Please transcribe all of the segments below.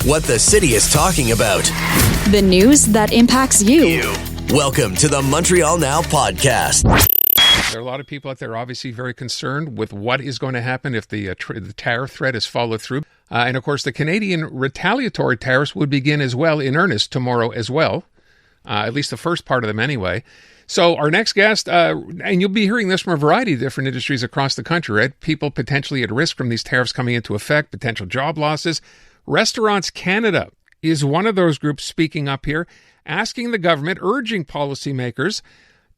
What the city is talking about. The news that impacts you. Welcome to the Montreal Now podcast. There are a lot of people out there obviously very concerned with what is going to happen if the tariff threat is followed through. And of course, the Canadian retaliatory tariffs would begin as well in earnest tomorrow as well, at least the first part of them anyway. So our next guest, and you'll be hearing this from a variety of different industries across the country, right? People potentially at risk from these tariffs coming into effect, potential job losses. Restaurants Canada is one of those groups speaking up here, asking the government, urging policymakers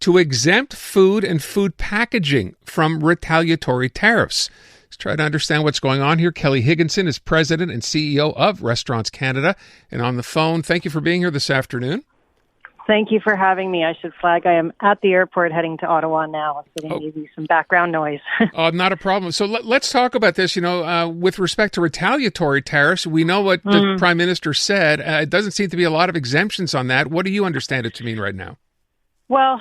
to exempt food and food packaging from retaliatory tariffs. Let's try to understand what's going on here. Kelly Higginson is president and CEO of Restaurants Canada. And on the phone, thank you for being here this afternoon. Thank you for having me. I should flag I am at the airport heading to Ottawa now, so going to give you some background noise. Not a problem. So let's talk about this. With respect to retaliatory tariffs, we know what the Prime Minister said. It doesn't seem to be a lot of exemptions on that. What do you understand it to mean right now? Well,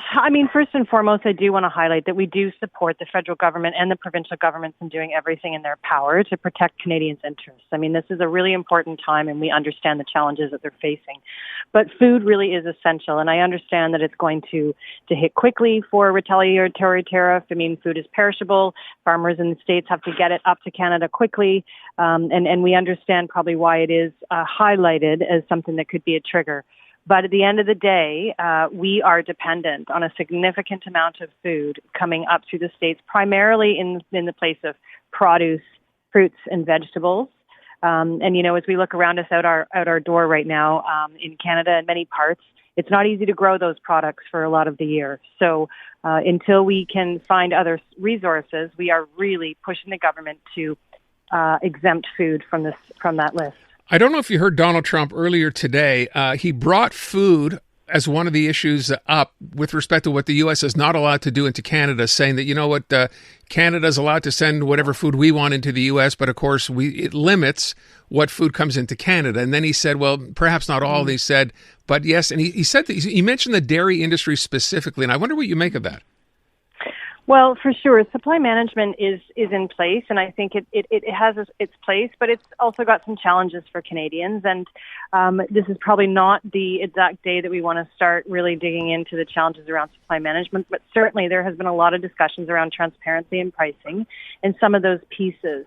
first and foremost, I do want to highlight that we do support the federal government and the provincial governments in doing everything in their power to protect Canadians' interests. This is a really important time, and we understand the challenges that they're facing. But food really is essential, and I understand that it's going to hit quickly for a retaliatory tariff. Food is perishable. Farmers in the States have to get it up to Canada quickly, and we understand probably why it is highlighted as something that could be a trigger. But at the end of the day, we are dependent on a significant amount of food coming up through the States, primarily in the place of produce, fruits, and vegetables. As we look around us out our door right now in Canada and many parts, it's not easy to grow those products for a lot of the year. So until we can find other resources, we are really pushing the government to exempt food from that list. I don't know if you heard Donald Trump earlier today. He brought food as one of the issues up with respect to what the U.S. is not allowed to do into Canada, saying that, Canada is allowed to send whatever food we want into the U.S., but of course it limits what food comes into Canada. And then he said, well, perhaps not all. And he said, but yes. And he said that he mentioned the dairy industry specifically. And I wonder what you make of that. Well, for sure, supply management is in place, and I think it has its place, but it's also got some challenges for Canadians, and this is probably not the exact day that we want to start really digging into the challenges around supply management, but certainly there has been a lot of discussions around transparency and pricing and some of those pieces.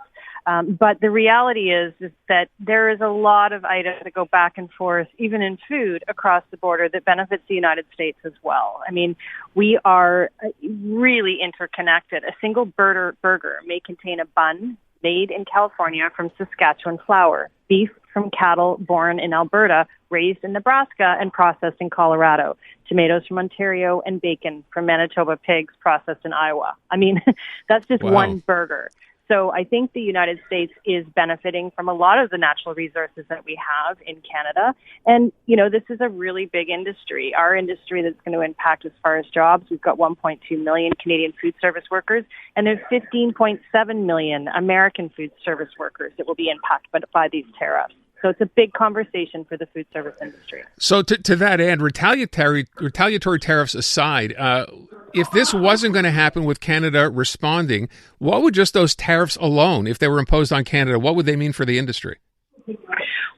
But the reality is that there is a lot of items that go back and forth, even in food, across the border that benefits the United States as well. We are really interconnected. A single burger may contain a bun made in California from Saskatchewan flour, beef from cattle born in Alberta, raised in Nebraska, and processed in Colorado, tomatoes from Ontario, and bacon from Manitoba pigs processed in Iowa. That's just one burger. So I think the United States is benefiting from a lot of the natural resources that we have in Canada. And, this is a really big industry, our industry that's going to impact as far as jobs. We've got 1.2 million Canadian food service workers, and there's 15.7 million American food service workers that will be impacted by these tariffs. So it's a big conversation for the food service industry. So to that end, retaliatory tariffs aside, if this wasn't going to happen with Canada responding, what would just those tariffs alone, if they were imposed on Canada, what would they mean for the industry?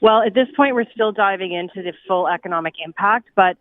Well, at this point, we're still diving into the full economic impact, but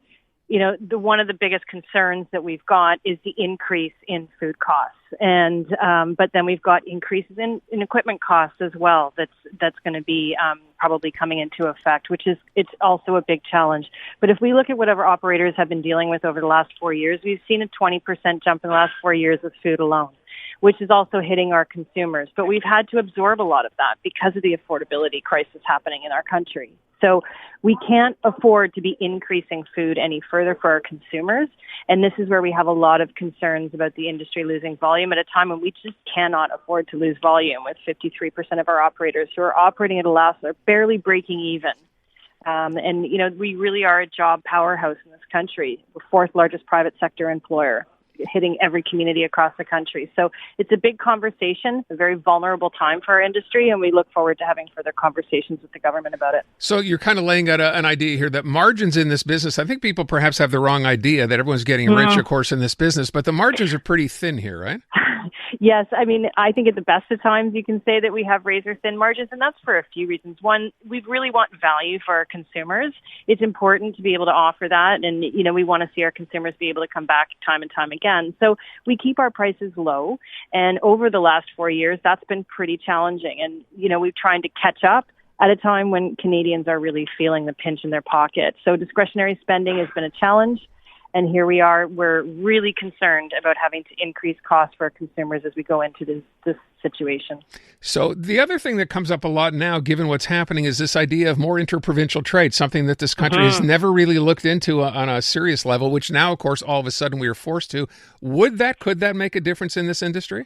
one of the biggest concerns that we've got is the increase in food costs, and but then we've got increases in equipment costs as well. That's going to be probably coming into effect, it's also a big challenge. But if we look at whatever operators have been dealing with over the last 4 years, we've seen a 20% jump in the last 4 years with food alone, which is also hitting our consumers. But we've had to absorb a lot of that because of the affordability crisis happening in our country. So we can't afford to be increasing food any further for our consumers. And this is where we have a lot of concerns about the industry losing volume at a time when we just cannot afford to lose volume, with 53% of our operators who are operating at a loss are barely breaking even. We really are a job powerhouse in this country. We're fourth largest private sector employer, hitting every community across the country. So it's a big conversation, a very vulnerable time for our industry, and we look forward to having further conversations with the government about it. So you're kind of laying out an idea here that margins in this business, I think people perhaps have the wrong idea that everyone's getting rich, of course, in this business, but the margins are pretty thin here, right? Yes, I mean, I think at the best of times you can say that we have razor-thin margins, and that's for a few reasons. One, we really want value for our consumers. It's important to be able to offer that, and, we want to see our consumers be able to come back time and time again. So we keep our prices low, and over the last 4 years, that's been pretty challenging. And, we're trying to catch up at a time when Canadians are really feeling the pinch in their pocket. So discretionary spending has been a challenge. And here we are, we're really concerned about having to increase costs for our consumers as we go into this situation. So the other thing that comes up a lot now, given what's happening, is this idea of more interprovincial trade, something that this country has never really looked into on a serious level, which now, of course, all of a sudden we are forced to. Could that make a difference in this industry?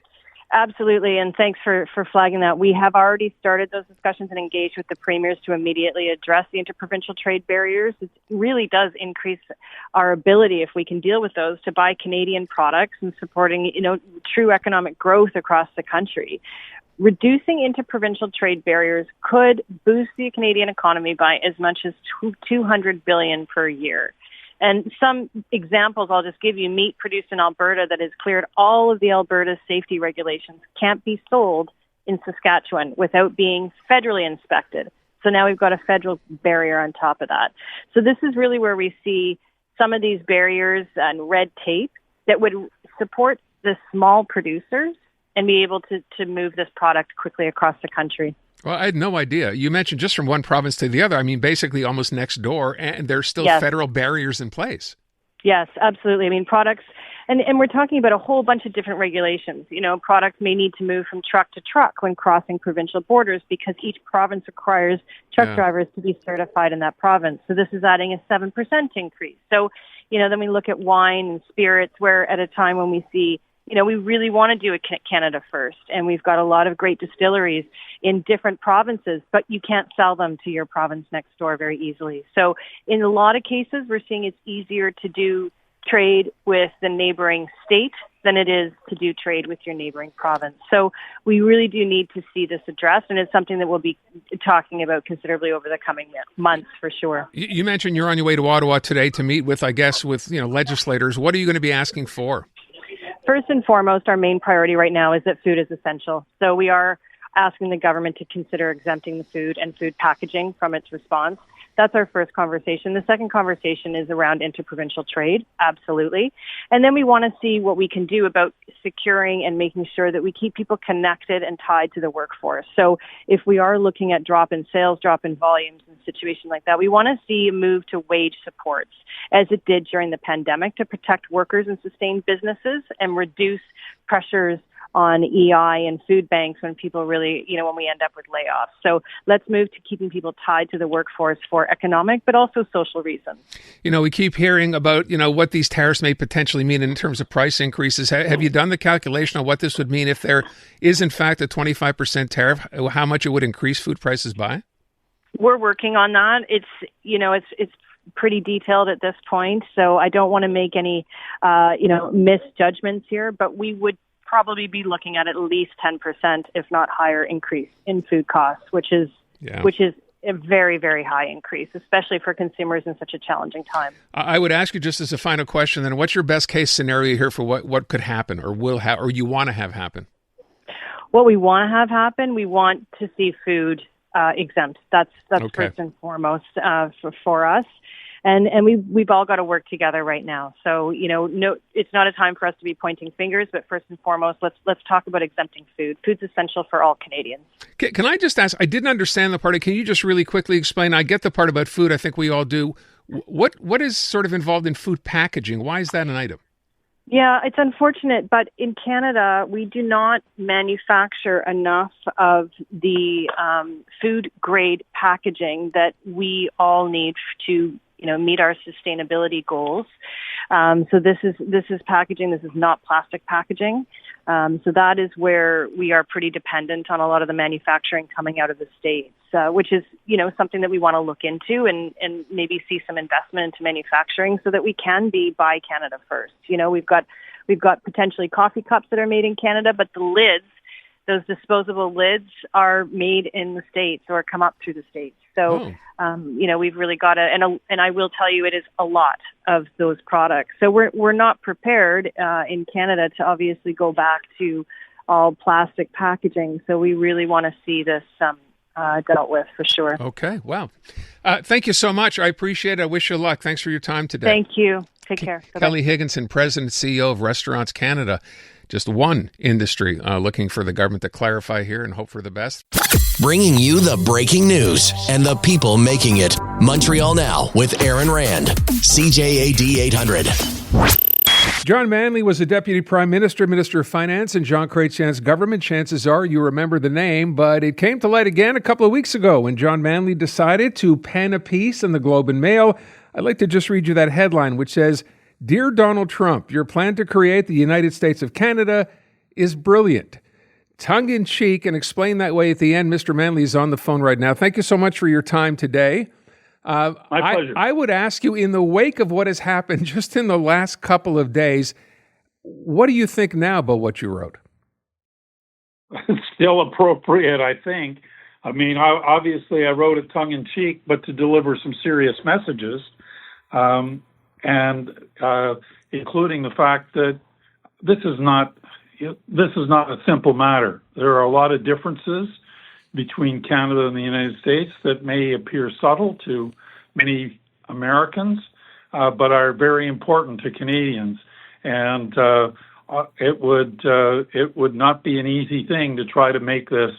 Absolutely, and thanks for flagging that. We have already started those discussions and engaged with the premiers to immediately address the interprovincial trade barriers. It really does increase our ability, if we can deal with those, to buy Canadian products and supporting, true economic growth across the country. Reducing interprovincial trade barriers could boost the Canadian economy by as much as $200 billion per year. And some examples I'll just give you: meat produced in Alberta that has cleared all of the Alberta safety regulations can't be sold in Saskatchewan without being federally inspected. So now we've got a federal barrier on top of that. So this is really where we see some of these barriers and red tape that would support the small producers and be able to move this product quickly across the country. Well, I had no idea. You mentioned just from one province to the other. I mean, basically almost next door, and there's still federal barriers in place. Yes, absolutely. I mean, products, and we're talking about a whole bunch of different regulations. Products may need to move from truck to truck when crossing provincial borders because each province requires truck drivers to be certified in that province. So this is adding a 7% increase. So, then we look at wine and spirits, where at a time when we see we really want to do it Canada first, and we've got a lot of great distilleries in different provinces, but you can't sell them to your province next door very easily. So in a lot of cases, we're seeing it's easier to do trade with the neighboring state than it is to do trade with your neighboring province. So we really do need to see this addressed, and it's something that we'll be talking about considerably over the coming months for sure. You mentioned you're on your way to Ottawa today to meet with legislators. What are you going to be asking for? First and foremost, our main priority right now is that food is essential. So we are asking the government to consider exempting the food and food packaging from its response. That's our first conversation. The second conversation is around interprovincial trade, absolutely. And then we want to see what we can do about securing and making sure that we keep people connected and tied to the workforce. So if we are looking at drop in sales, drop in volumes, and situations like that, we want to see a move to wage supports, as it did during the pandemic, to protect workers and sustain businesses and reduce pressures on EI and food banks when people really, when we end up with layoffs. So let's move to keeping people tied to the workforce for economic, but also social reasons. We keep hearing about, what these tariffs may potentially mean in terms of price increases. Have you done the calculation on what this would mean if there is, in fact, a 25% tariff, how much it would increase food prices by? We're working on that. It's pretty detailed at this point, so I don't want to make any, misjudgments here, but we would probably be looking at least 10%, if not higher, increase in food costs, which is a very, very high increase, especially for consumers in such a challenging time. I would ask you, just as a final question, then, what's your best case scenario here for what could happen or or you want to have happen? What we want to have happen, we want to see food exempt. That's okay. First and foremost for us. And we've all got to work together right now. So, no, it's not a time for us to be pointing fingers, but first and foremost, let's talk about exempting food. Food's essential for all Canadians. Can I just ask, I didn't understand the part. Can you just really quickly explain? I get the part about food. I think we all do. What is sort of involved in food packaging? Why is that an item? Yeah, it's unfortunate, but in Canada, we do not manufacture enough of the food-grade packaging that we all need to meet our sustainability goals. So this is packaging. This is not plastic packaging. So that is where we are pretty dependent on a lot of the manufacturing coming out of the States, which is, something that we want to look into and maybe see some investment into manufacturing so that we can be Buy Canada first. We've got potentially coffee cups that are made in Canada, but the lids, those disposable lids, are made in the States or come up through the States. So, we've really got to, and I will tell you, it is a lot of those products. So we're not prepared in Canada to obviously go back to all plastic packaging. So we really want to see this dealt with for sure. Okay, wow. Thank you so much. I appreciate it. I wish you luck. Thanks for your time today. Thank you. Take care. Bye-bye. Kelly Higginson, President and CEO of Restaurants Canada. Just one industry looking for the government to clarify here and hope for the best. Bringing you the breaking news and the people making it. Montreal Now with Aaron Rand. CJAD 800. John Manley was a deputy prime minister, minister of finance in Jean Chrétien's government. Chances are you remember the name, but it came to light again a couple of weeks ago when John Manley decided to pen a piece in the Globe and Mail. I'd like to just read you that headline, which says, "Dear Donald Trump, your plan to create the United States of Canada is brilliant." Tongue-in-cheek and explain that way at the end. Mr. Manley is on the phone right now. Thank you so much for your time today. My pleasure. I would ask you, in the wake of what has happened just in the last couple of days, what do you think now about what you wrote? It's still appropriate, I think. I mean, obviously I wrote it tongue-in-cheek, but to deliver some serious messages, and including the fact that this is not a simple matter. There are a lot of differences between Canada and the United States that may appear subtle to many Americans, but are very important to Canadians. And it would not be an easy thing to try to make this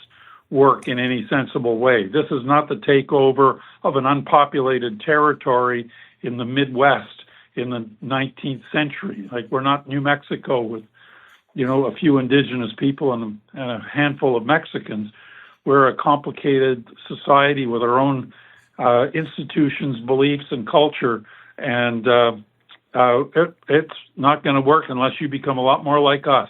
work in any sensible way. This is not the takeover of an unpopulated territory in the Midwest in the 19th century. Like, we're not New Mexico with, a few indigenous people and a handful of Mexicans. We're a complicated society with our own institutions, beliefs, and culture, and it's not going to work unless you become a lot more like us.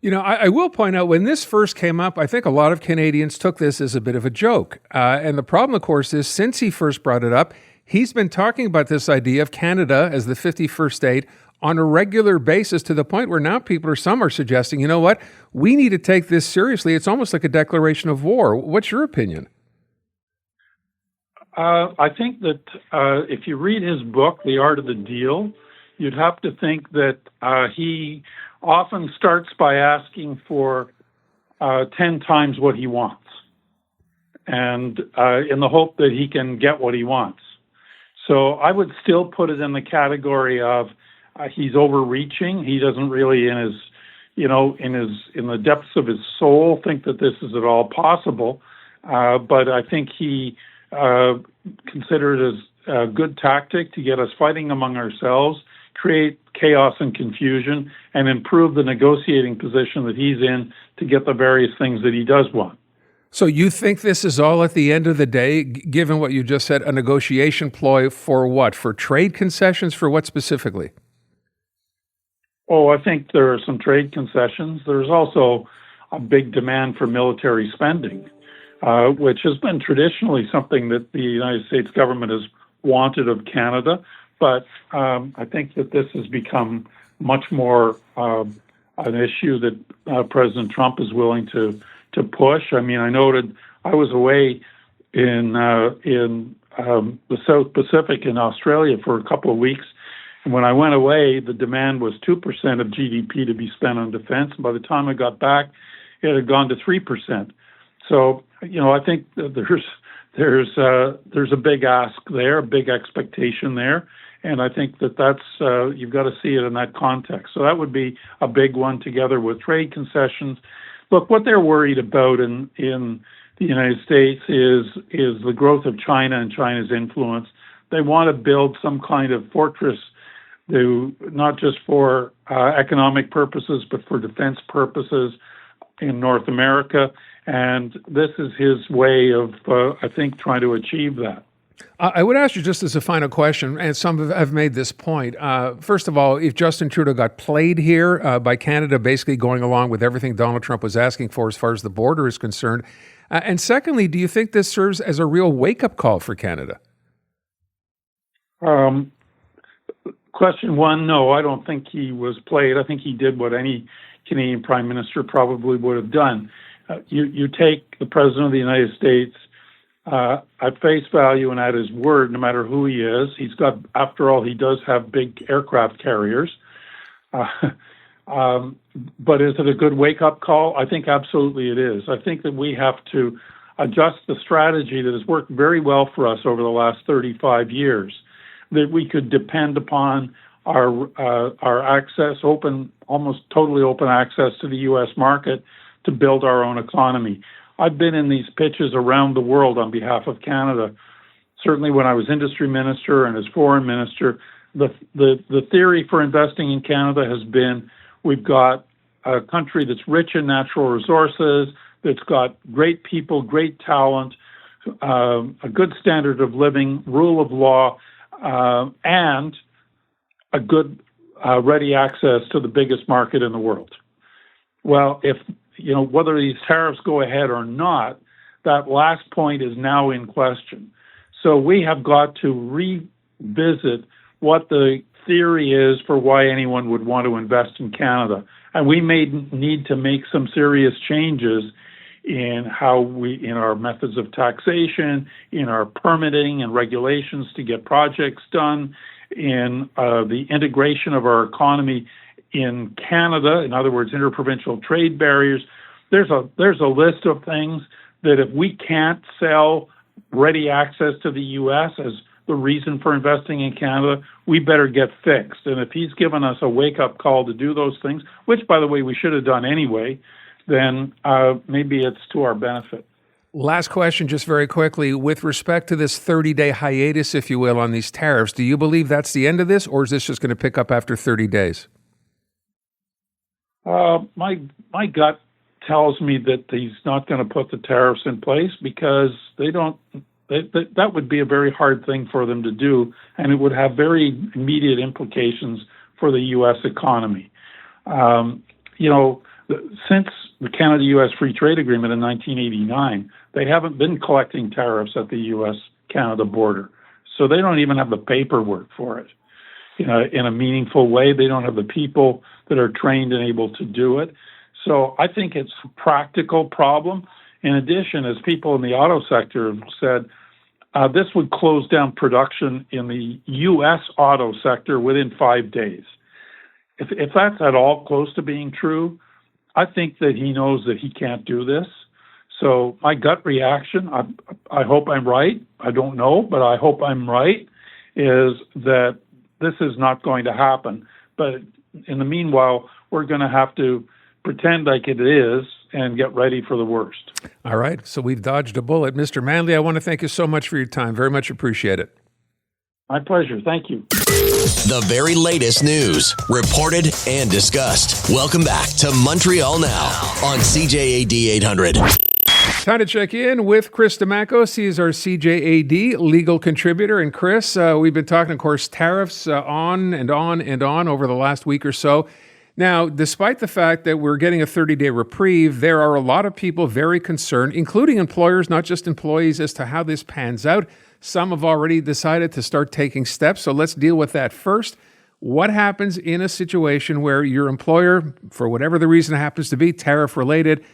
I will point out, when this first came up, I think a lot of Canadians took this as a bit of a joke. And the problem, of course, is since he first brought it up, he's been talking about this idea of Canada as the 51st state on a regular basis, to the point where now some are suggesting, you know what, we need to take this seriously. It's almost like a declaration of war. What's your opinion? I think that if you read his book, The Art of the Deal, you'd have to think that he often starts by asking for 10 times what he wants, and in the hope that he can get what he wants. So I would still put it in the category of he's overreaching. He doesn't really, in the depths of his soul, think that this is at all possible. But I think he considered it as a good tactic to get us fighting among ourselves, create chaos and confusion, and improve the negotiating position that he's in to get the various things that he does want. So you think this is all, at the end of the day, given what you just said, a negotiation ploy for what? For trade concessions? For what specifically? Oh, I think there are some trade concessions. There's also a big demand for military spending, which has been traditionally something that the United States government has wanted of Canada. But I think that this has become much more an issue that President Trump is willing to push. I mean, I noted I was away in the South Pacific in Australia for a couple of weeks. And when I went away, the demand was 2% of GDP to be spent on defense. And by the time I got back, it had gone to 3%. So, I think that there's a big ask there, a big expectation there. And I think that's you've got to see it in that context. So that would be a big one, together with trade concessions. Look, what they're worried about in the United States is the growth of China and China's influence. They want to build some kind of fortress, not just for economic purposes, but for defense purposes in North America. And this is his way of, I think, trying to achieve that. I would ask you, just as a final question, and some have made this point. First of all, if Justin Trudeau got played here by Canada, basically going along with everything Donald Trump was asking for as far as the border is concerned. And secondly, do you think this serves as a real wake-up call for Canada? Question one, no, I don't think he was played. I think he did what any Canadian Prime Minister probably would have done. You take the President of the United States at face value and at his word, no matter who he is. He's got, after all, he does have big aircraft carriers. But is it a good wake-up call? I think absolutely it is. I think that we have to adjust the strategy that has worked very well for us over the last 35 years, that we could depend upon our access, almost totally open access to the U.S. market to build our own economy. I've been in these pitches around the world on behalf of Canada. Certainly when I was industry minister and as foreign minister, the theory for investing in Canada has been we've got a country that's rich in natural resources, that's got great people, great talent, a good standard of living, rule of law, and a good ready access to the biggest market in the world. Well, if whether these tariffs go ahead or not, that last point is now in question. So we have got to revisit what the theory is for why anyone would want to invest in Canada. And we may need to make some serious changes in in our methods of taxation, in our permitting and regulations to get projects done, in the integration of our economy in Canada, in other words, interprovincial trade barriers. There's a list of things that if we can't sell ready access to the U.S. as the reason for investing in Canada, we better get fixed. And if he's given us a wake-up call to do those things, which, by the way, we should have done anyway, then maybe it's to our benefit. Last question, just very quickly. With respect to this 30-day hiatus, if you will, on these tariffs, do you believe that's the end of this, or is this just going to pick up after 30 days? My gut tells me that he's not going to put the tariffs in place because that would be a very hard thing for them to do, and it would have very immediate implications for the U.S. economy. Since the Canada-U.S. Free Trade Agreement in 1989, they haven't been collecting tariffs at the U.S.-Canada border. So they don't even have the paperwork for it in a meaningful way. They don't have the people that are trained and able to do it. So I think it's a practical problem. In addition, as people in the auto sector have said, this would close down production in the U.S. auto sector within 5 days. If that's at all close to being true, I think that he knows that he can't do this. So my gut reaction, I hope I'm right. I don't know, but I hope I'm right, is that this is not going to happen. But in the meanwhile, we're going to have to pretend like it is and get ready for the worst. All right. So we've dodged a bullet. Mr. Manley, I want to thank you so much for your time. Very much appreciate it. My pleasure. Thank you. The very latest news, reported and discussed. Welcome back to Montreal Now on CJAD 800. Time to check in with Chris Dimakos. He is our CJAD legal contributor. And Chris, we've been talking, of course, tariffs on and on and on over the last week or so. Now, despite the fact that we're getting a 30-day reprieve, there are a lot of people very concerned, including employers, not just employees, as to how this pans out. Some have already decided to start taking steps, so let's deal with that first. What happens in a situation where your employer, for whatever the reason it happens to be, tariff-related,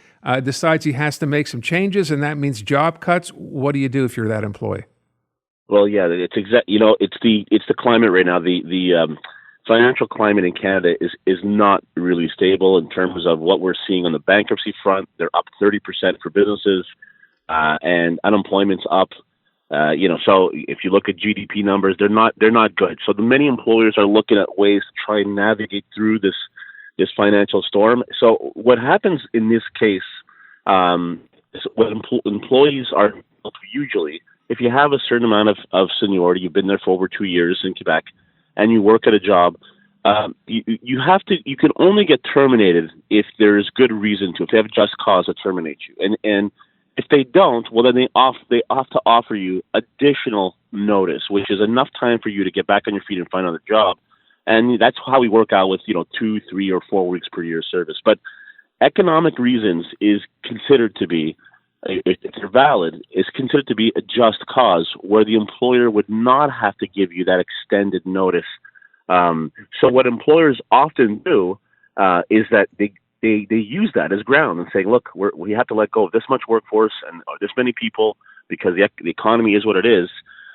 decides he has to make some changes, and that means job cuts? What do you do if you're that employee? Well, yeah, it's it's the climate right now. The financial climate in Canada is not really stable in terms of what we're seeing on the bankruptcy front. They're up 30% for businesses, and unemployment's up. So if you look at GDP numbers, they're not good. So the many employers are looking at ways to try and navigate through this financial storm. So what happens in this case is what employees are usually, if you have a certain amount of seniority, you've been there for over 2 years in Quebec, and you work at a job, you can only get terminated if there is good reason to, if they have just cause to terminate you. And if they don't, well, then they have to offer you additional notice, which is enough time for you to get back on your feet and find another job. And that's how we work out with 2, 3, or 4 weeks per year of service. But economic reasons is considered to be, if they're valid, is considered to be a just cause where the employer would not have to give you that extended notice. So what employers often do is that they use that as ground and say, look, we have to let go of this much workforce and this many people because the economy is what it is.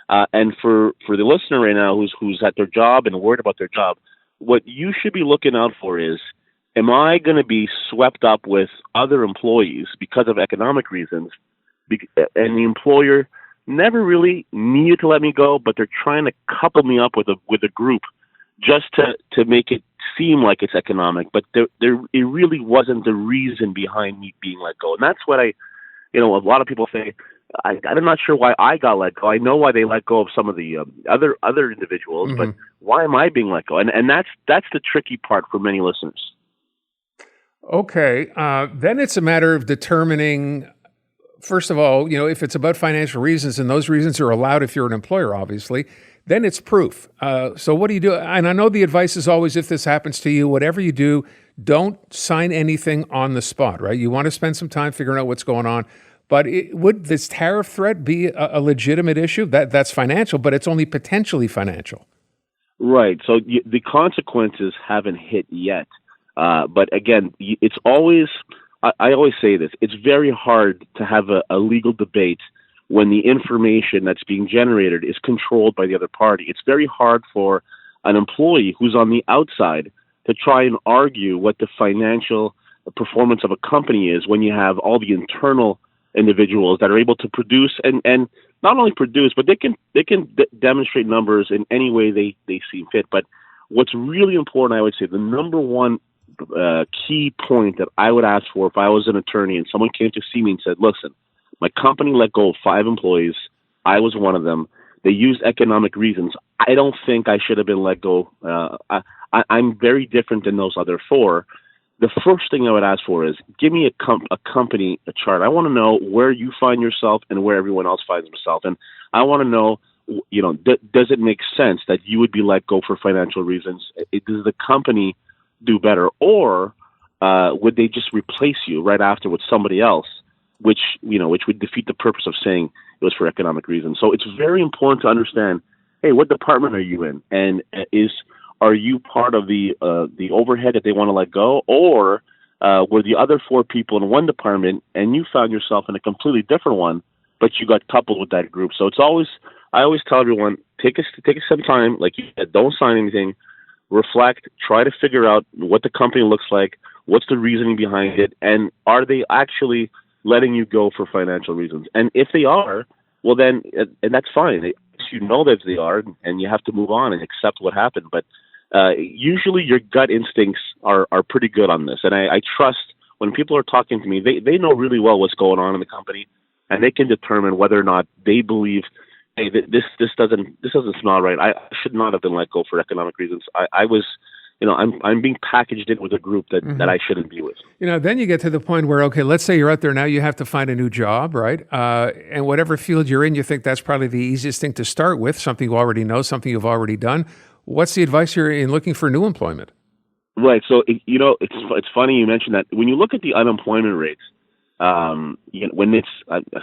And for the listener right now who's at their job and worried about their job, what you should be looking out for is am I going to be swept up with other employees because of economic reasons, and the employer never really needed to let me go, but they're trying to couple me up with a group just to make it seem like it's economic, but it really wasn't the reason behind me being let go. And that's what a lot of people say, I'm not sure why I got let go. I know why they let go of some of the other individuals, but why am I being let go? And that's the tricky part for many listeners. Okay. Then it's a matter of determining, first of all, if it's about financial reasons, and those reasons are allowed if you're an employer, obviously, then it's proof. So what do you do? And I know the advice is always, if this happens to you, whatever you do, don't sign anything on the spot, right? You want to spend some time figuring out what's going on. But would this tariff threat be a legitimate issue? That's financial, but it's only potentially financial. Right. So the consequences haven't hit yet. But again, it's always, I always say this, it's very hard to have a legal debate when the information that's being generated is controlled by the other party. It's very hard for an employee who's on the outside to try and argue what the financial performance of a company is when you have all the internal individuals that are able to produce and not only produce, but they can demonstrate numbers in any way they see fit. But what's really important, I would say, the number one key point that I would ask for if I was an attorney and someone came to see me and said, listen, my company let go of 5 employees. I was one of them. They used economic reasons. I don't think I should have been let go. I'm very different than those other 4. The first thing I would ask for is give me a company, a chart. I want to know where you find yourself and where everyone else finds themselves. And I want to know, does it make sense that you would be let go for financial reasons? Does the company do better? Or would they just replace you right after with somebody else, which would defeat the purpose of saying it was for economic reasons? So it's very important to understand, hey, what department are you in? And are you part of the overhead that they want to let go? Or were the other 4 people in one department and you found yourself in a completely different one, but you got coupled with that group? So I always tell everyone, take some time, like you said, don't sign anything, reflect, try to figure out what the company looks like, what's the reasoning behind it, and are they actually letting you go for financial reasons? And if they are, well then, and that's fine. You know that they are, and you have to move on and accept what happened. But usually your gut instincts are pretty good on this. And I trust when people are talking to me, they know really well what's going on in the company, and they can determine whether or not they believe, hey, this doesn't smell right. I should not have been let go for economic reasons. I was, I'm being packaged in with a group that I shouldn't be with. Then you get to the point where, okay, let's say you're out there now, you have to find a new job, right? And whatever field you're in, you think that's probably the easiest thing to start with, something you already know, something you've already done. What's the advice here in looking for new employment? Right. So, it's funny you mentioned that. When you look at the unemployment rates, when it's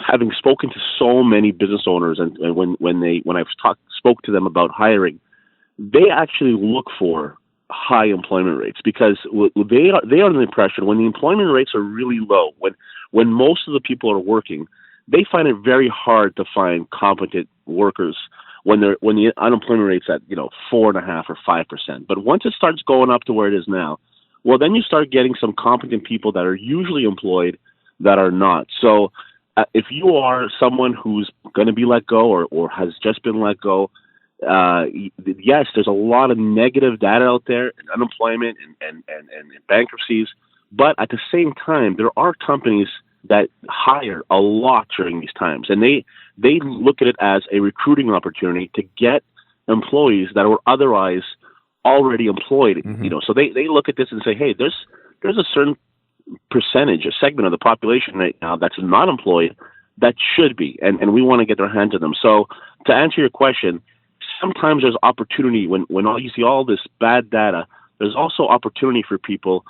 having spoken to so many business owners, and when I've spoke to them about hiring, they actually look for high employment rates because they are under the impression when the employment rates are really low, when most of the people are working, they find it very hard to find competent workers when the unemployment rate's at 4.5% or 5%. But once it starts going up to where it is now, well, then you start getting some competent people that are usually employed that are not. So if you are someone who's going to be let go or has just been let go, yes, there's a lot of negative data out there, unemployment and bankruptcies. But at the same time, there are companies that hire a lot during these times, and they look at it as a recruiting opportunity to get employees that were otherwise already employed. So they look at this and say, hey, there's a certain percentage, a segment of the population right now that's not employed that should be, and we want to get their hands on them. So to answer your question, sometimes there's opportunity when you see all this bad data. There's also opportunity for people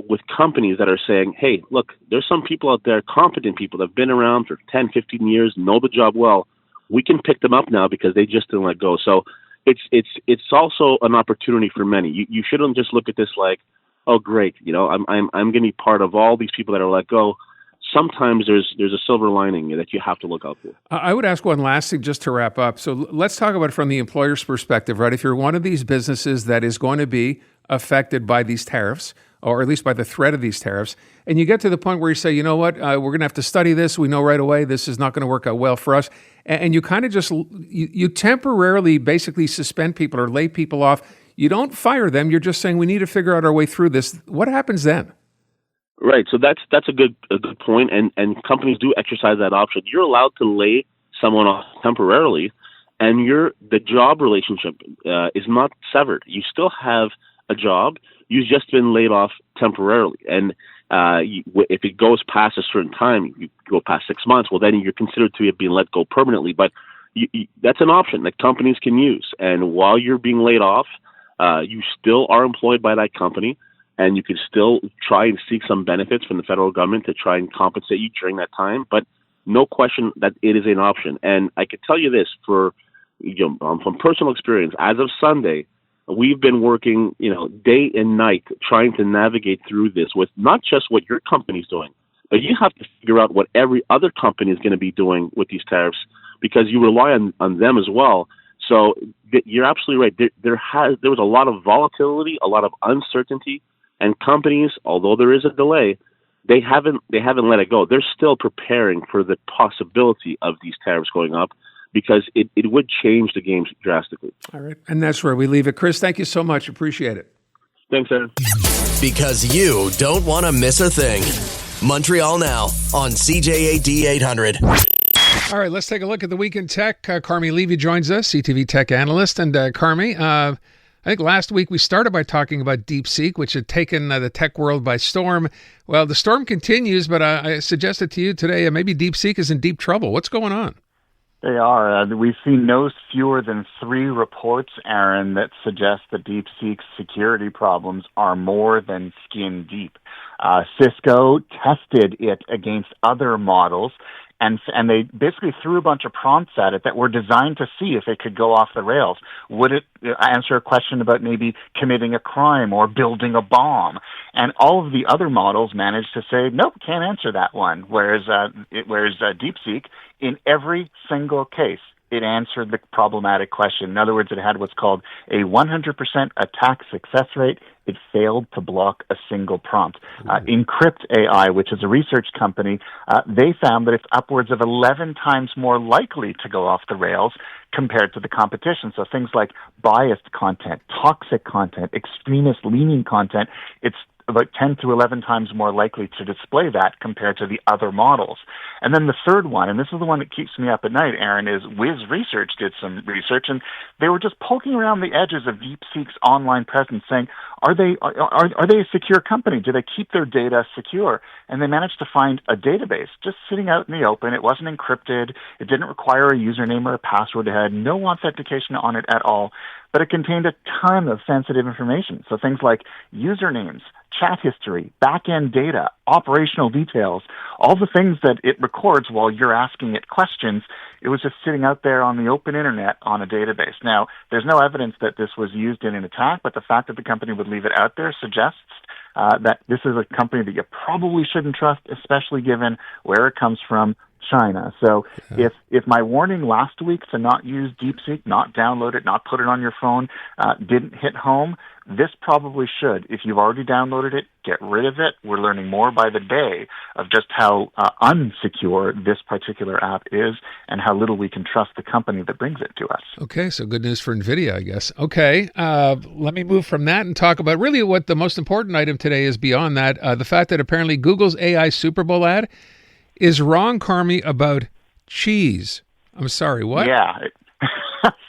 with companies that are saying, hey, look, there's some people out there, competent people that have been around for 10, 15 years, know the job well. We can pick them up now because they just didn't let go. So it's also an opportunity for many. You shouldn't just look at this like, oh, great, I'm going to be part of all these people that are let go. Sometimes there's a silver lining that you have to look out for. I would ask one last thing just to wrap up. So let's talk about it from the employer's perspective, right? If you're one of these businesses that is going to be affected by these tariffs, or at least by the threat of these tariffs. And you get to the point where you say, you know what, we're going to have to study this. We know right away this is not going to work out well for us. And you kind of just, you temporarily basically suspend people or lay people off. You don't fire them. You're just saying we need to figure out our way through this. What happens then? Right. So that's a good point. And companies do exercise that option. You're allowed to lay someone off temporarily, and the job relationship is not severed. You still have a job. You've just been laid off temporarily. And if it goes past a certain time, you go past 6 months, well, then you're considered to have been let go permanently. But that's an option that companies can use. And while you're being laid off, you still are employed by that company, and you can still try and seek some benefits from the federal government to try and compensate you during that time. But no question that it is an option. And I can tell you this from personal experience. As of Sunday, we've been working, day and night trying to navigate through this with not just what your company's doing, but you have to figure out what every other company is going to be doing with these tariffs, because you rely on them as well. So you're absolutely right. There was a lot of volatility, a lot of uncertainty, and companies, although there is a delay, they haven't let it go. They're still preparing for the possibility of these tariffs going up, because it would change the game drastically. All right. And that's where we leave it. Chris, thank you so much. Appreciate it. Thanks, Aaron. Because you don't want to miss a thing. Montreal Now on CJAD 800. All right, let's take a look at the week in tech. Carmi Levy joins us, CTV tech analyst. And Carmi, I think last week we started by talking about DeepSeek, which had taken the tech world by storm. Well, the storm continues, but I suggested to you today maybe DeepSeek is in deep trouble. What's going on? They are. We've seen no fewer than 3 reports, Aaron, that suggest that DeepSeek's security problems are more than skin deep. Cisco tested it against other models, and they basically threw a bunch of prompts at it that were designed to see if it could go off the rails. Would it answer a question about maybe committing a crime or building a bomb? And all of the other models managed to say, nope, can't answer that one. Whereas DeepSeek, in every single case, it answered the problematic question. In other words, it had what's called a 100% attack success rate. It failed to block a single prompt. Encrypt AI, which is a research company, they found that it's upwards of 11 times more likely to go off the rails compared to the competition. So things like biased content, toxic content, extremist-leaning content, it's about 10 to 11 times more likely to display that compared to the other models. And then the third one, and this is the one that keeps me up at night, Aaron, is Wiz Research did some research, and they were just poking around the edges of DeepSeek's online presence, saying, are they a secure company? Do they keep their data secure? And they managed to find a database just sitting out in the open. It wasn't encrypted. It didn't require a username or a password. It had no authentication on it at all, but it contained a ton of sensitive information. So things like usernames, chat history, back-end data, operational details, all the things that it records while you're asking it questions, it was just sitting out there on the open internet on a database. Now, there's no evidence that this was used in an attack, but the fact that the company would leave it out there suggests that this is a company that you probably shouldn't trust, especially given where it comes from, China. So if my warning last week to not use DeepSeek, not download it, not put it on your phone, didn't hit home, this probably should. If you've already downloaded it, get rid of it. We're learning more by the day of just how unsecure this particular app is and how little we can trust the company that brings it to us. Okay, so good news for NVIDIA, I guess. Okay, let me move from that and talk about really what the most important item today is beyond that, the fact that apparently Google's AI Super Bowl ad is wrong, Carmi, about cheese. I'm sorry, what? Yeah.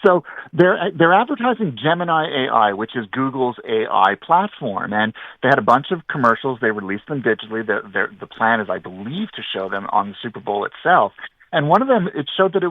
So they're advertising Gemini AI, which is Google's AI platform, and they had a bunch of commercials. They released them digitally. The plan is, I believe, to show them on the Super Bowl itself. And one of them, it showed that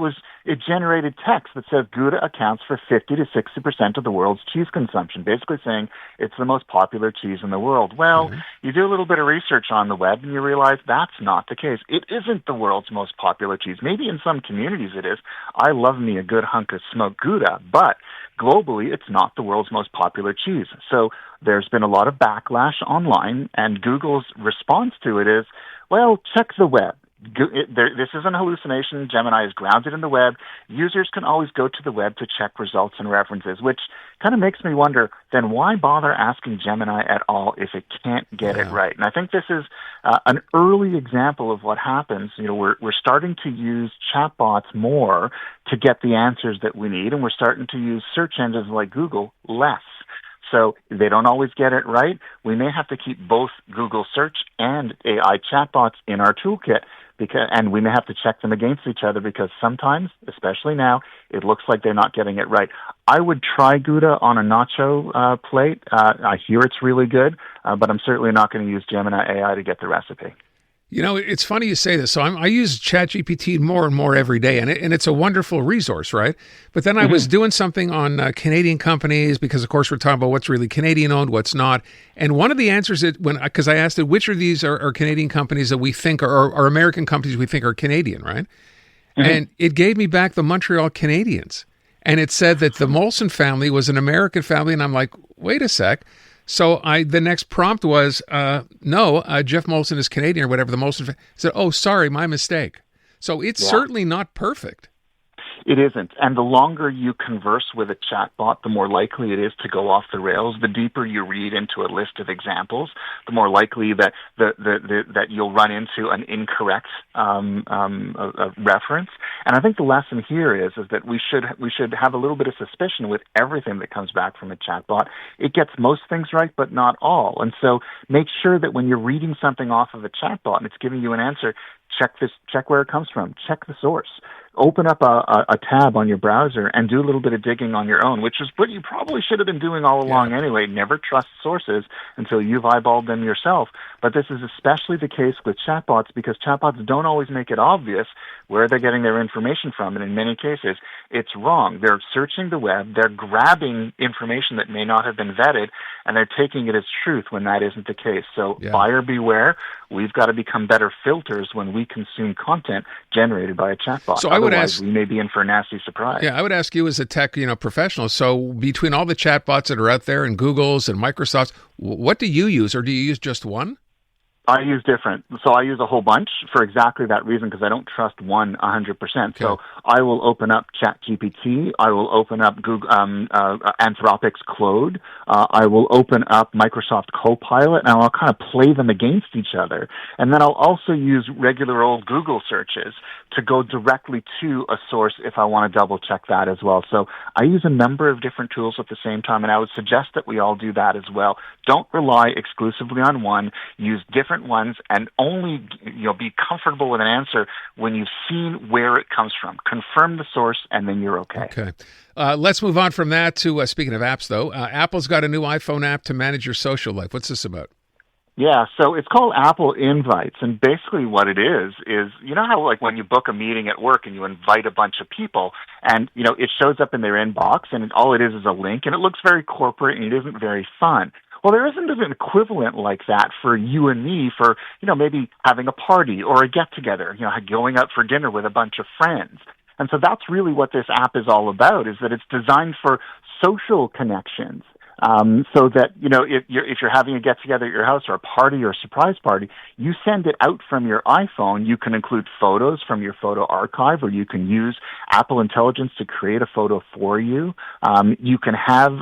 it generated text that says Gouda accounts for 50 to 60% of the world's cheese consumption, basically saying it's the most popular cheese in the world. Well, you do a little bit of research on the web and you realize that's not the case. It isn't the world's most popular cheese. Maybe in some communities it is. I love me a good hunk of smoked Gouda, but globally it's not the world's most popular cheese. So there's been a lot of backlash online, and Google's response to it is, well, check the web. This isn't a hallucination. Gemini is grounded in the web. Users can always go to the web to check results and references, which kind of makes me wonder, then why bother asking Gemini at all if it can't get it right? And I think this is an early example of what happens. We're starting to use chatbots more to get the answers that we need, and we're starting to use search engines like Google less. So they don't always get it right. We may have to keep both Google search and AI chatbots in our toolkit, and we may have to check them against each other because sometimes, especially now, it looks like they're not getting it right. I would try Gouda on a nacho plate. I hear it's really good, but I'm certainly not going to use Gemini AI to get the recipe. It's funny you say this. So I use ChatGPT more and more every day, and it's a wonderful resource, right? But then I was doing something on Canadian companies because, of course, we're talking about what's really Canadian-owned, what's not. And one of the answers, because I asked it, which of these are Canadian companies that we think are American companies we think are Canadian, right? And it gave me back the Montreal Canadiens. And it said that the Molson family was an American family, and I'm like, wait a sec. So the next prompt was, no, Jeff Molson is Canadian or whatever. The Molson said, oh, sorry, my mistake. So it's certainly not perfect. It isn't. And the longer you converse with a chatbot, the more likely it is to go off the rails. The deeper you read into a list of examples, the more likely that that you'll run into an incorrect reference. And I think the lesson here is that we should have a little bit of suspicion with everything that comes back from a chatbot. It gets most things right, but not all. And so make sure that when you're reading something off of a chatbot and it's giving you an answer, check where it comes from, check the source. Open up a tab on your browser and do a little bit of digging on your own, which is what you probably should have been doing all along anyway. Never trust sources until you've eyeballed them yourself. But this is especially the case with chatbots because chatbots don't always make it obvious where they're getting their information from. And in many cases, it's wrong. They're searching the web, they're grabbing information that may not have been vetted, and they're taking it as truth when that isn't the case. So buyer beware. We've got to become better filters when we consume content generated by a chatbot. So Otherwise, we may be in for a nasty surprise. Yeah, I would ask you as a tech professional, so between all the chatbots that are out there and Google's and Microsoft's, what do you use, or do you use just one? I use different. So I use a whole bunch for exactly that reason, because I don't trust one 100%. Okay. So I will open up ChatGPT. I will open up Google, Anthropic's Claude. I will open up Microsoft Copilot, and I'll kind of play them against each other. And then I'll also use regular old Google searches to go directly to a source if I want to double check that as well. So I use a number of different tools at the same time, and I would suggest that we all do that as well. Don't rely exclusively on one. Use different ones, and only be comfortable with an answer when you've seen where it comes from. Confirm the source, and then you're okay. Okay. Let's move on from that to, speaking of apps, though, Apple's got a new iPhone app to manage your social life. What's this about? Yeah, so it's called Apple Invites, and basically what it is you know how like when you book a meeting at work and you invite a bunch of people, and it shows up in their inbox, and all it is a link, and it looks very corporate, and it isn't very fun. Well, there isn't an equivalent like that for you and me for, maybe having a party or a get-together, going out for dinner with a bunch of friends. And so that's really what this app is all about, is that it's designed for social connections. So that, if you're having a get-together at your house or a party or a surprise party, you send it out from your iPhone. You can include photos from your photo archive, or you can use Apple Intelligence to create a photo for you. You can have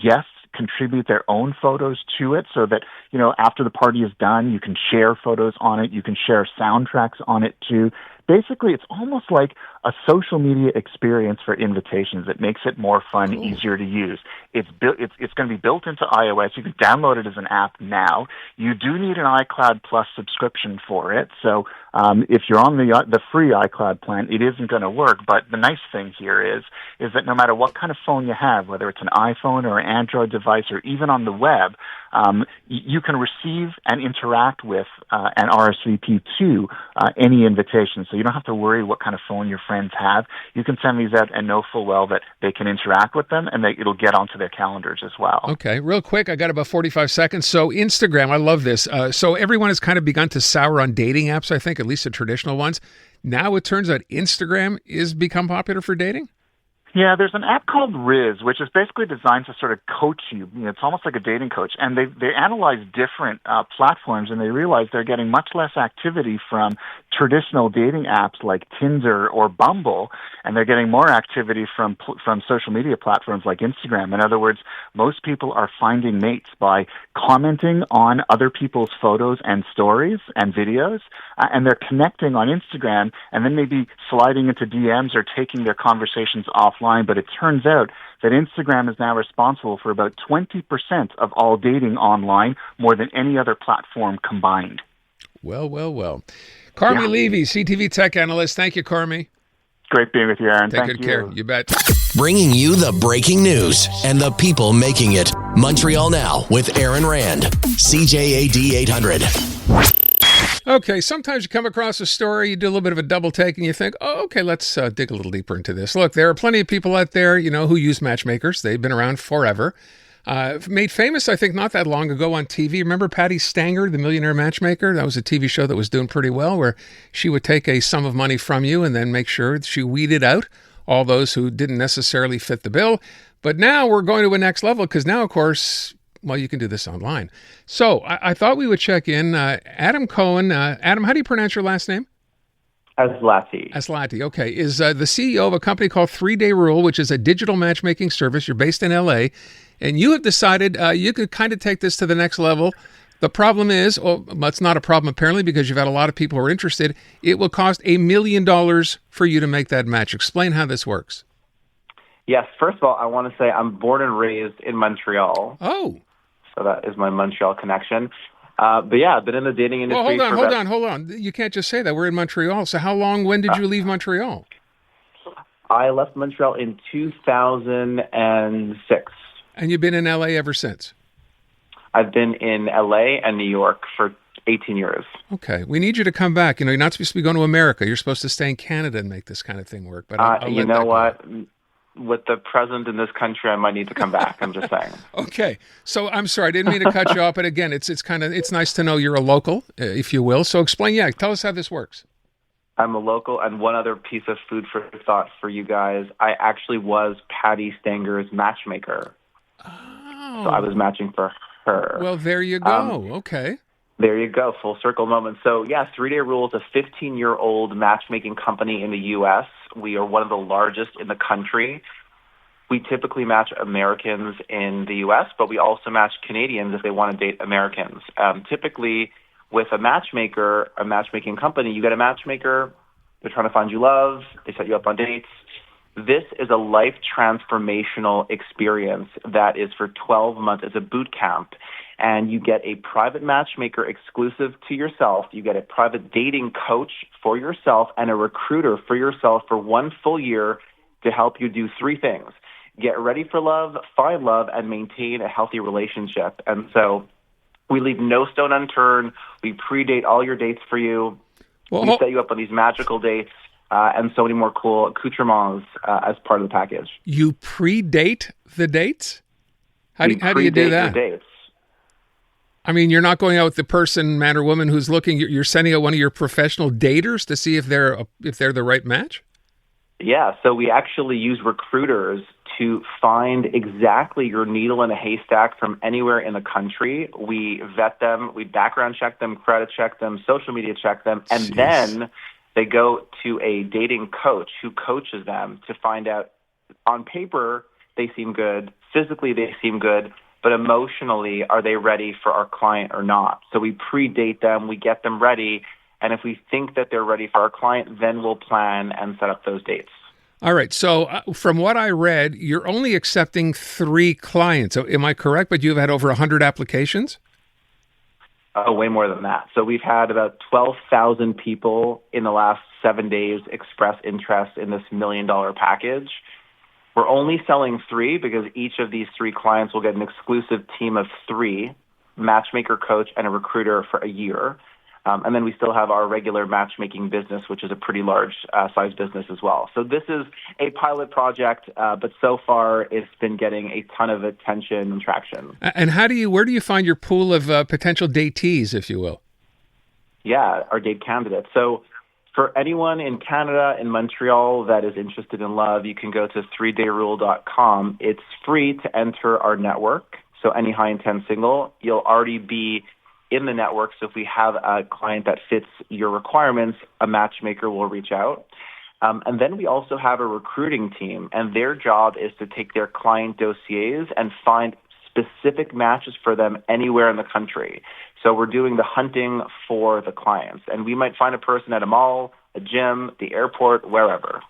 guests contribute their own photos to it so that, after the party is done, you can share photos on it. You can share soundtracks on it too. Basically, it's almost like a social media experience for invitations. It makes it more fun, easier to use. It's going to be built into iOS. You can download it as an app now. You do need an iCloud Plus subscription for it. So if you're on the free iCloud plan, it isn't going to work. But the nice thing here is that no matter what kind of phone you have, whether it's an iPhone or an Android device or even on the web, you can receive and interact with and RSVP to any invitation. So you don't have to worry what kind of phone your friends have. You can send these out and know full well that they can interact with them, and it'll get onto their calendars as well. Okay, real quick, I got about 45 seconds. So Instagram, I love this. So everyone has kind of begun to sour on dating apps, I think, at least the traditional ones. Now it turns out Instagram is become popular for dating? Yeah, there's an app called Riz, which is basically designed to sort of coach you. It's almost like a dating coach. And they analyze different platforms, and they realize they're getting much less activity from traditional dating apps like Tinder or Bumble, and they're getting more activity from social media platforms like Instagram. In other words, most people are finding mates by commenting on other people's photos and stories and videos, and they're connecting on Instagram, and then maybe sliding into DMs or taking their conversations offline. But it turns out that Instagram is now responsible for about 20% of all dating online, more than any other platform combined. Well. Carmi Levy, CTV tech analyst. Thank you, Carmi. Great being with you, Aaron. Take Thank good you. care. You bet. Bringing you the breaking news and the people making it. Montreal Now with Aaron Rand. CJAD 800. Okay, sometimes you come across a story, you do a little bit of a double take, and you think, oh, okay, let's dig a little deeper into this. Look, there are plenty of people out there, who use matchmakers. They've been around forever. Made famous, I think, not that long ago on TV. Remember Patty Stanger, the millionaire matchmaker? That was a TV show that was doing pretty well, where she would take a sum of money from you and then make sure she weeded out all those who didn't necessarily fit the bill. But now we're going to a next level, because now, of course, well, you can do this online. So I thought we would check in. Adam Cohen. Adam, how do you pronounce your last name? Aslati. Aslati, okay. Is the CEO of a company called 3 Day Rule, which is a digital matchmaking service. You're based in L.A., and you have decided you could kind of take this to the next level. The problem is, well, it's not a problem apparently, because you've had a lot of people who are interested. It will cost $1 million for you to make that match. Explain how this works. Yes, first of all, I want to say I'm born and raised in Montreal. Oh. So that is my Montreal connection. But yeah, I've been in the dating industry. Well, hold on. You can't just say that. We're in Montreal. So when did you leave Montreal? I left Montreal in 2006. And you've been in LA ever since? I've been in LA and New York for 18 years. Okay. We need you to come back. You're not supposed to be going to America. You're supposed to stay in Canada and make this kind of thing work. But I'll you know what? With the president in this country, I might need to come back. I'm just saying. Okay. So I'm sorry, I didn't mean to cut you off, but again, it's nice to know you're a local, if you will. So explain, tell us how this works. I'm a local, and one other piece of food for thought for you guys. I actually was Patty Stanger's matchmaker. Oh. So I was matching for her. Well, there you go. Okay. There you go. Full circle moment. So, 3 Day Rule is a 15-year-old matchmaking company in the U.S. We are one of the largest in the country. We typically match Americans in the U.S., but we also match Canadians if they want to date Americans. Typically, with a matchmaking company, you get a matchmaker, they're trying to find you love, they set you up on dates. This is a life transformational experience that is for 12 months. It's a boot camp. And you get a private matchmaker exclusive to yourself. You get a private dating coach for yourself and a recruiter for yourself for 1 full year to help you do 3 things. Get ready for love, find love, and maintain a healthy relationship. And so we leave no stone unturned. We pre-date all your dates for you. We set you up on these magical dates and so many more cool accoutrements as part of the package. You pre-date the dates? How do you do that? Your dates. I mean, you're not going out with the person, man or woman, who's looking. You're sending out one of your professional daters to see if they're the right match? Yeah, so we actually use recruiters to find exactly your needle in a haystack from anywhere in the country. We vet them, we background check them, credit check them, social media check them, and then they go to a dating coach who coaches them to find out, on paper, they seem good, physically they seem good, but emotionally, are they ready for our client or not? So we pre-date them, we get them ready, and if we think that they're ready for our client, then we'll plan and set up those dates. All right. So from what I read, you're only accepting 3 clients. So am I correct? But you've had over 100 applications? Oh, way more than that. So we've had about 12,000 people in the last 7 days express interest in this $1 million package. We're only selling 3 because each of these 3 clients will get an exclusive team of 3, matchmaker, coach, and a recruiter for a year. And then we still have our regular matchmaking business, which is a pretty large size business as well. So this is a pilot project, but so far it's been getting a ton of attention and traction. And where do you find your pool of potential datees, if you will? Yeah, our date candidates. So For anyone in Canada, in Montreal, that is interested in love, you can go to 3dayrule.com. It's free to enter our network. So any high-intent single, you'll already be in the network. So if we have a client that fits your requirements, a matchmaker will reach out. And then we also have a recruiting team, and their job is to take their client dossiers and find specific matches for them anywhere in the country. So we're doing the hunting for the clients, and we might find a person at a mall, a gym, the airport, wherever.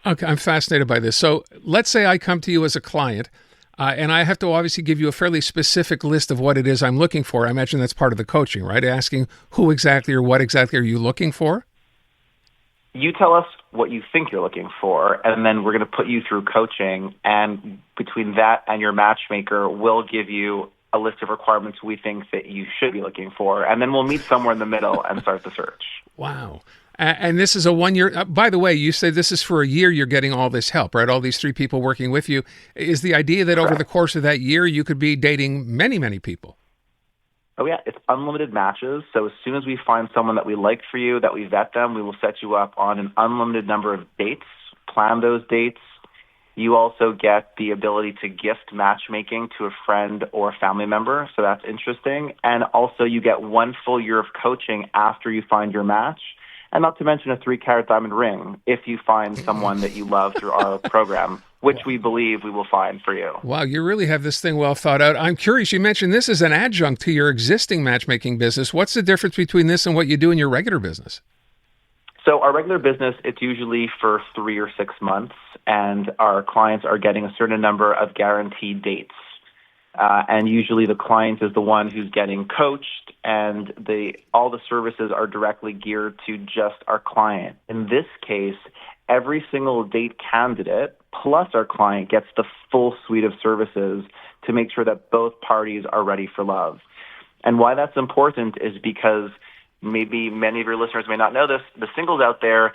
Okay, I'm fascinated by this. So let's say I come to you as a client, and I have to obviously give you a fairly specific list of what it is I'm looking for. I imagine that's part of the coaching, right? Asking who exactly or what exactly are you looking for? You tell us what you think you're looking for, and then we're going to put you through coaching, and between that and your matchmaker, we'll give you a list of requirements we think that you should be looking for, and then we'll meet somewhere in the middle and start the search. Wow. And this is a 1 year, by the way, you say this is for a year you're getting all this help, right? All these 3 people working with you. Is the idea that over the course of that year, you could be dating many, many people? Oh, yeah. It's unlimited matches. So as soon as we find someone that we like for you, that we vet them, we will set you up on an unlimited number of dates, plan those dates. You also get the ability to gift matchmaking to a friend or a family member. So that's interesting. And also you get 1 full year of coaching after you find your match. And not to mention a 3-carat diamond ring if you find someone that you love through our program, which we believe we will find for you. Wow, you really have this thing well thought out. I'm curious, you mentioned this as an adjunct to your existing matchmaking business. What's the difference between this and what you do in your regular business? So our regular business, it's usually for 3 or 6 months, and our clients are getting a certain number of guaranteed dates. And usually the client is the one who's getting coached, and all the services are directly geared to just our client. In this case, every single date candidate plus our client gets the full suite of services to make sure that both parties are ready for love. And why that's important is because maybe many of your listeners may not know this, the singles out there,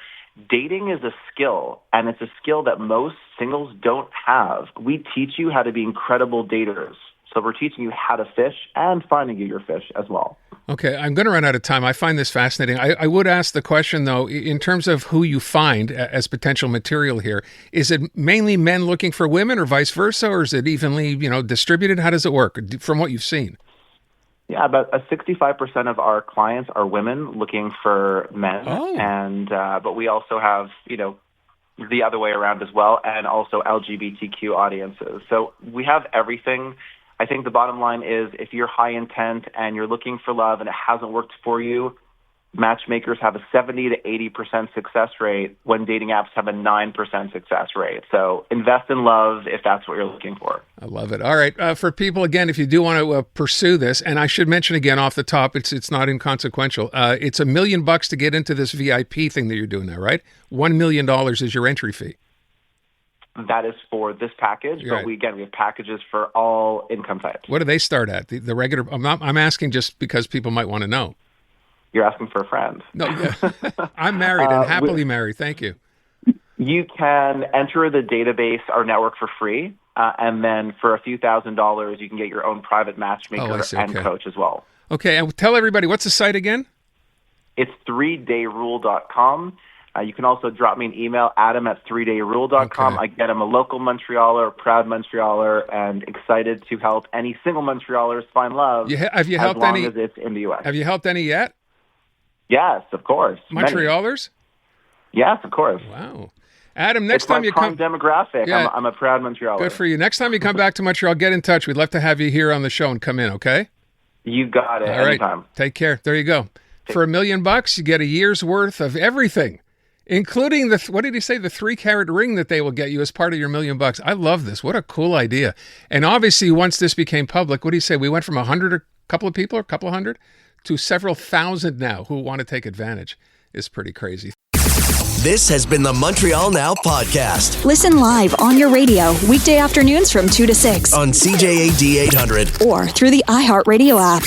dating is a skill, and it's a skill that most singles don't have. We teach you how to be incredible daters. So we're teaching you how to fish and finding you your fish as well. Okay, I'm going to run out of time. I find this fascinating. I would ask the question, though, in terms of who you find as potential material here, is it mainly men looking for women or vice versa, or is it evenly, distributed? How does it work from what you've seen? Yeah, about 65% of our clients are women looking for men, and but we also have, the other way around as well, and also LGBTQ audiences. So we have everything. I think the bottom line is if you're high intent and you're looking for love and it hasn't worked for you, matchmakers have a 70 to 80% success rate when dating apps have a 9% success rate. So invest in love if that's what you're looking for. I love it. All right. For people, again, if you do want to pursue this, and I should mention again off the top, it's not inconsequential. It's $1 million to get into this VIP thing that you're doing now, right? $1 million is your entry fee. That is for this package, but we have packages for all income types. What do they start at? The regular? I'm asking just because people might want to know. You're asking for a friend. No, I'm married and happily married. Thank you. You can enter the database, our network, for free, and then for a few $1,000s, you can get your own private matchmaker and coach as well. Okay, and tell everybody, what's the site again? It's 3dayrule.com. You can also drop me an email, adam@3dayrule.com. Okay. Again, I'm a local Montrealer, proud Montrealer, and excited to help any single Montrealers find love have you helped as long any, as it's in the U.S. Have you helped any yet? Yes, of course. Montrealers? Many. Yes, of course. Wow. Adam, next time you come... It's my prime demographic. Yeah. I'm a proud Montrealer. Good for you. Next time you come back to Montreal, get in touch. We'd love to have you here on the show and come in, okay? You got it. All right. Anytime. Take care. There you go. For $1 million, you get a year's worth of everything, including what did he say? The 3-carat ring that they will get you as part of your $1 million. I love this. What a cool idea. And obviously, once this became public, what do you say? We went from 100, a couple of people, or a couple of hundred, to several thousand now who want to take advantage. It's pretty crazy. This has been the Montreal Now podcast. Listen live on your radio weekday afternoons from 2 to 6 on CJAD 800 or through the iHeartRadio app.